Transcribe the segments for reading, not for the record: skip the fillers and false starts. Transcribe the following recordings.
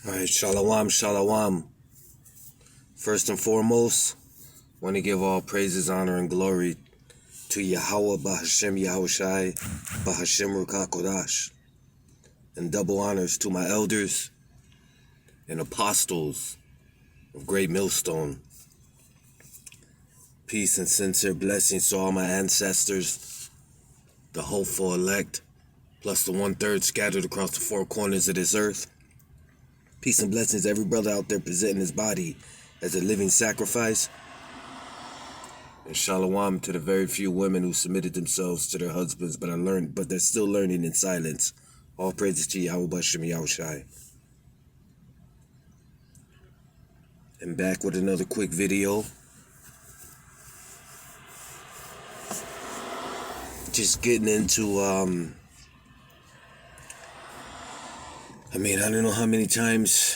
Alright, shalom, shalom. First and foremost, want to give all praises, honor, and glory to Yahweh Bahashem Yahushai Bahashem Ruach Kodash, and double honors to my elders and apostles of Great Millstone. Peace and sincere blessings to all my ancestors, the hopeful elect, plus the 1/3 scattered across the four corners of this earth. Peace and blessings to every brother out there presenting his body as a living sacrifice. And shalom to the very few women who submitted themselves to their husbands, but they're still learning in silence. All praises to Yahweh Bashem Yahushai. And back with another quick video. Just getting into, I don't know how many times,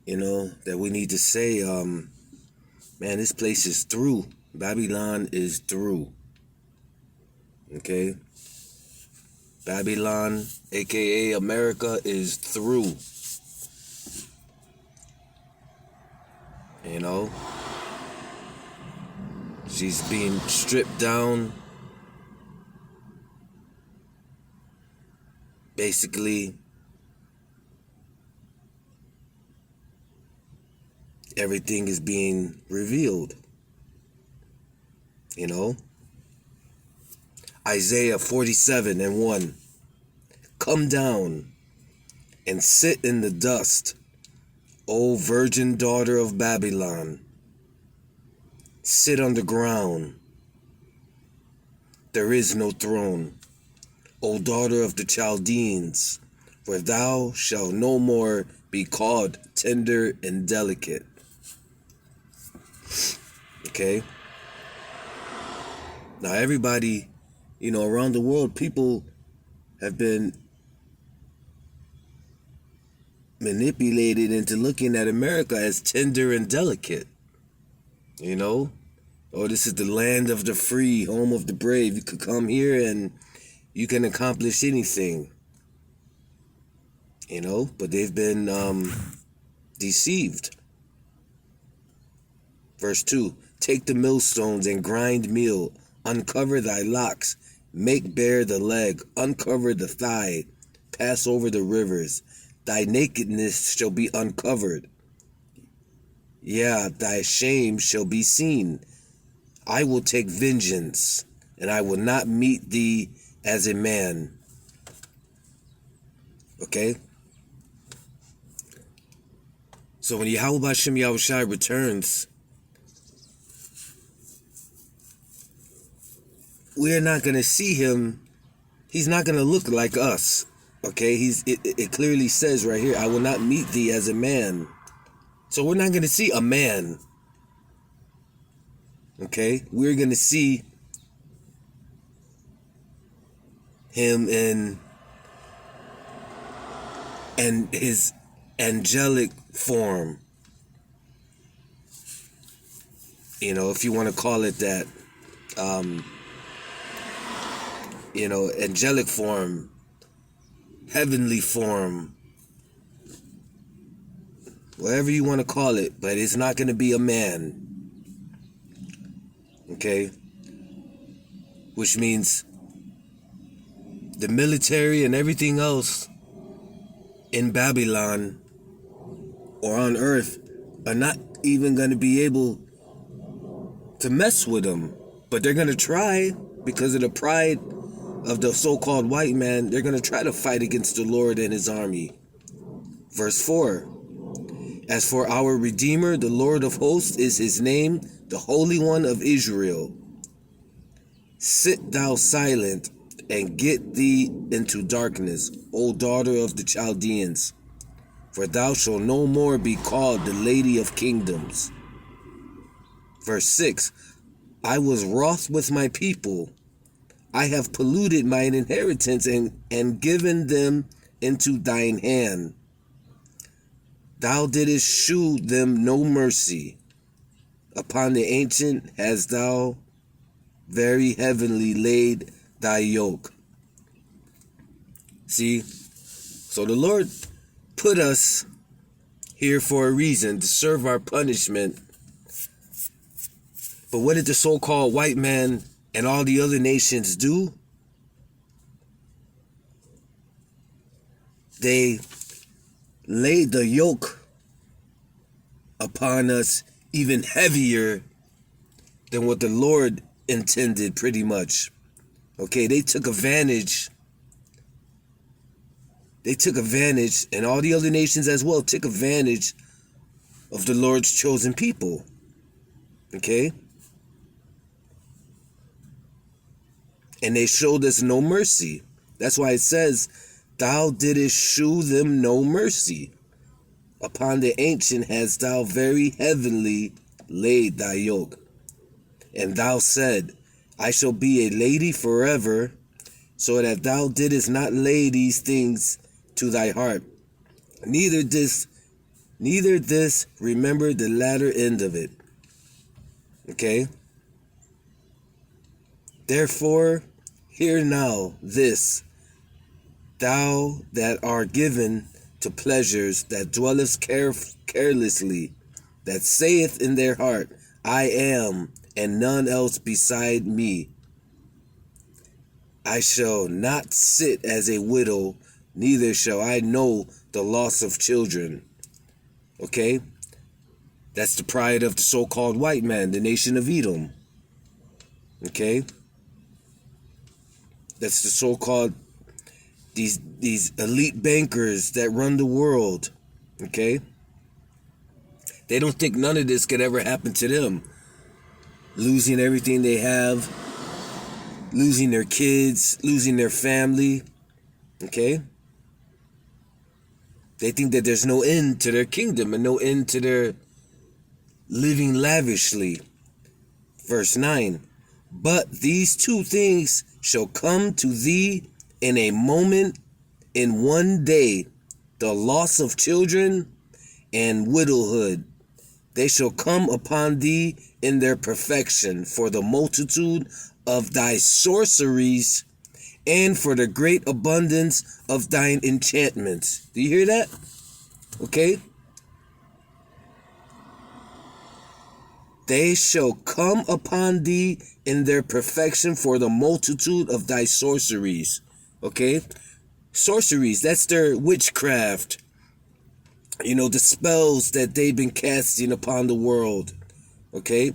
that we need to say, man, this place is through. Babylon is through. Okay? Babylon, aka America, is through. She's being stripped down. Basically, everything is being revealed. Isaiah 47:1. Come down and sit in the dust, O virgin daughter of Babylon. Sit on the ground. There is no throne, O daughter of the Chaldeans, for thou shalt no more be called tender and delicate. Okay? Now everybody, around the world, people have been manipulated into looking at America as tender and delicate. Oh, this is the land of the free, home of the brave. You could come here and you can accomplish anything. But they've been deceived. Verse 2, take the millstones and grind meal, uncover thy locks, make bare the leg, uncover the thigh, pass over the rivers. Thy nakedness shall be uncovered. Yeah, thy shame shall be seen. I will take vengeance, and I will not meet thee as a man. Okay? So when Yahweh Bashem Yahushai returns, we're not going to see him. He's not going to look like us. Okay? It clearly says right here, I will not meet thee as a man. So we're not going to see a man. Okay? We're going to see him in his angelic form. If you want to call it that. Angelic form, heavenly form, whatever you want to call it, but it's not going to be a man. Okay? Which means the military and everything else in Babylon or on earth are not even going to be able to mess with them. But they're going to try, because of the pride of the so-called white man. They're going to try to fight against the Lord and his army. Verse 4. As for our Redeemer, the Lord of hosts is his name, the Holy One of Israel. Sit thou silent and get thee into darkness, O daughter of the Chaldeans, for thou shalt no more be called the Lady of Kingdoms. Verse 6. I was wroth with my people. I have polluted mine inheritance and given them into thine hand. Thou didst shew them no mercy. Upon the ancient hast thou very heavily laid thy yoke. See? So the Lord put us here for a reason, to serve our punishment. But what did the so-called white man and all the other nations do? They laid the yoke upon us even heavier than what the Lord intended, pretty much. Okay, they took advantage, and all the other nations as well took advantage of the Lord's chosen people. Okay? And they showed us no mercy. That's why it says, thou didst shew them no mercy. Upon the ancient hast thou very heavily laid thy yoke. And thou said, I shall be a lady forever, so that thou didst not lay these things to thy heart. Neither this remember the latter end of it. Okay? Therefore, hear now this, thou that art given to pleasures, that dwellest carelessly, that saith in their heart, I am, and none else beside me. I shall not sit as a widow, neither shall I know the loss of children. Okay? That's the pride of the so-called white man, the nation of Edom. Okay? That's the so-called these elite bankers that run the world. Okay? They don't think none of this could ever happen to them. Losing everything they have, losing their kids, losing their family. Okay? They think that there's no end to their kingdom and no end to their living lavishly. Verse 9. But these two things shall come to thee in a moment, in one day, the loss of children and widowhood. They shall come upon thee in their perfection, for the multitude of thy sorceries and for the great abundance of thine enchantments. Do you hear that? Okay? They shall come upon thee in their perfection for the multitude of thy sorceries. Okay? Sorceries, that's their witchcraft. You know, the spells that they've been casting upon the world. Okay?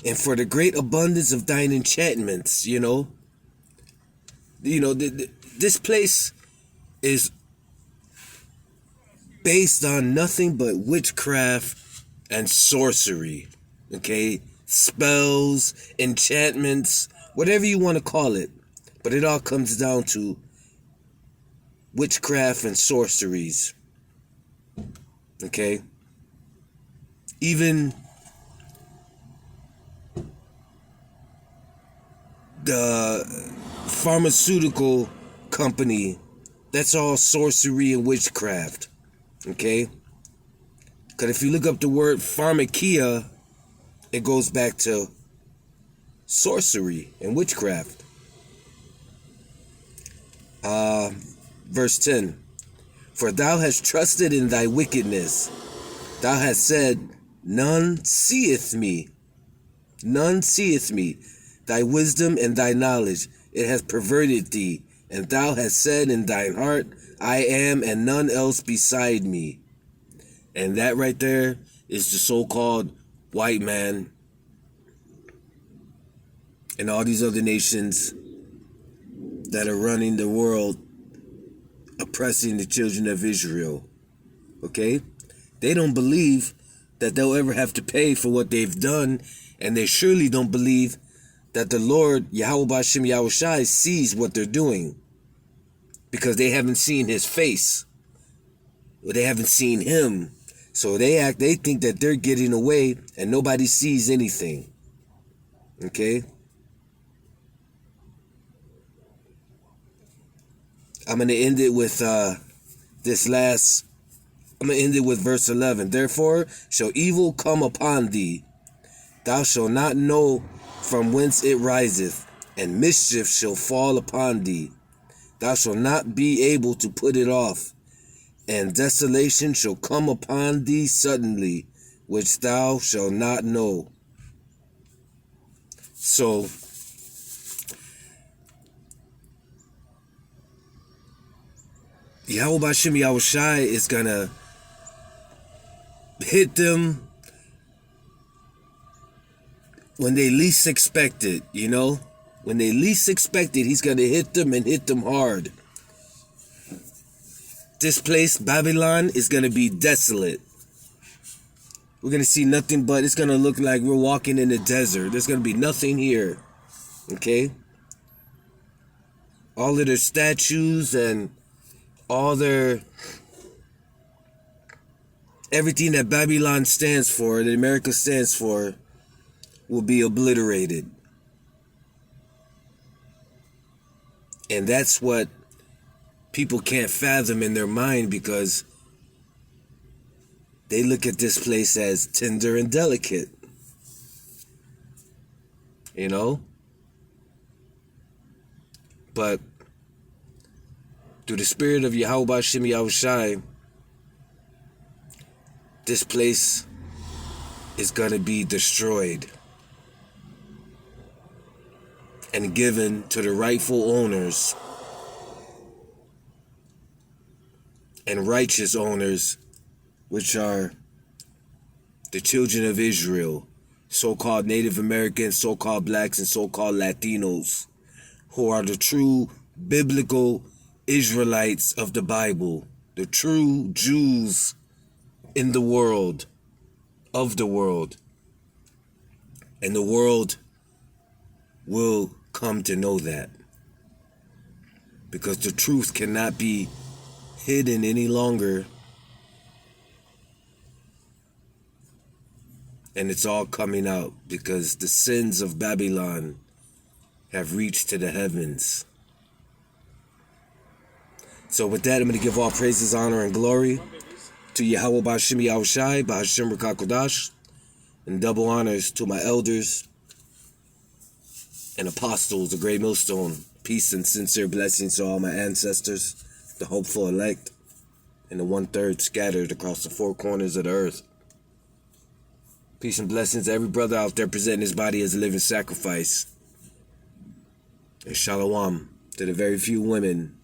And for the great abundance of thine enchantments, you know. This place is based on nothing but witchcraft and sorcery. Okay? Spells, enchantments, whatever you want to call it. But it all comes down to witchcraft and sorceries. Okay? Even the pharmaceutical company, that's all sorcery and witchcraft. Okay? Because if you look up the word pharmakia, it goes back to sorcery and witchcraft. Verse 10. For thou hast trusted in thy wickedness. Thou hast said, none seeth me. None seeth me. Thy wisdom and thy knowledge, it hath perverted thee. And thou hast said in thine heart, I am, and none else beside me. And that right there is the so-called white man and all these other nations that are running the world, oppressing the children of Israel. Okay? They don't believe that they'll ever have to pay for what they've done, and they surely don't believe that the Lord, Yahweh B'Shem Yahushai, sees what they're doing, because they haven't seen his face, or they haven't seen him. So they think that they're getting away and nobody sees anything. Okay? I'm going to end it with I'm going to end it with verse 11. Therefore shall evil come upon thee. Thou shalt not know from whence it riseth, and mischief shall fall upon thee. Thou shalt not be able to put it off. and desolation shall come upon thee suddenly, which thou shalt not know. So, Yahweh Bashem Yahushai is gonna hit them when they least expect it, you know? When they least expect it, he's gonna hit them and hit them hard. This place, Babylon, is gonna be desolate. We're gonna see nothing but, it's gonna look like we're walking in the desert. There's gonna be nothing here, okay? All of their statues and all their, everything that Babylon stands for, that America stands for, will be obliterated. And that's what people can't fathom in their mind, because they look at this place as tender and delicate. You know? But through the spirit of Yahweh Bashem Yahushai, this place is going to be destroyed and given to the rightful owners and righteous owners, which are the children of Israel, so-called Native Americans, so-called blacks, and so-called Latinos, who are the true biblical Israelites of the Bible, the true Jews in the world, of the world. And the world will come to know that, because the truth cannot be hidden any longer, and it's all coming out because the sins of Babylon have reached to the heavens. So with that, I'm going to give all praises, honor, and glory to Yahweh Bashem Yahushai, B'Hashem Rakakodash, and double honors to my elders and apostles, the great millstone. Peace and sincere blessings to all my ancestors, the hopeful elect, and the 1/3 scattered across the four corners of the earth. Peace and blessings to every brother out there presenting his body as a living sacrifice. And shalom to the very few women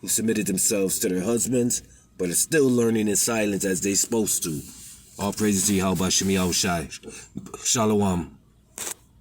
who submitted themselves to their husbands, but are still learning in silence as they're supposed to. All praises to Yahweh Bashem Yahushai. Shalom.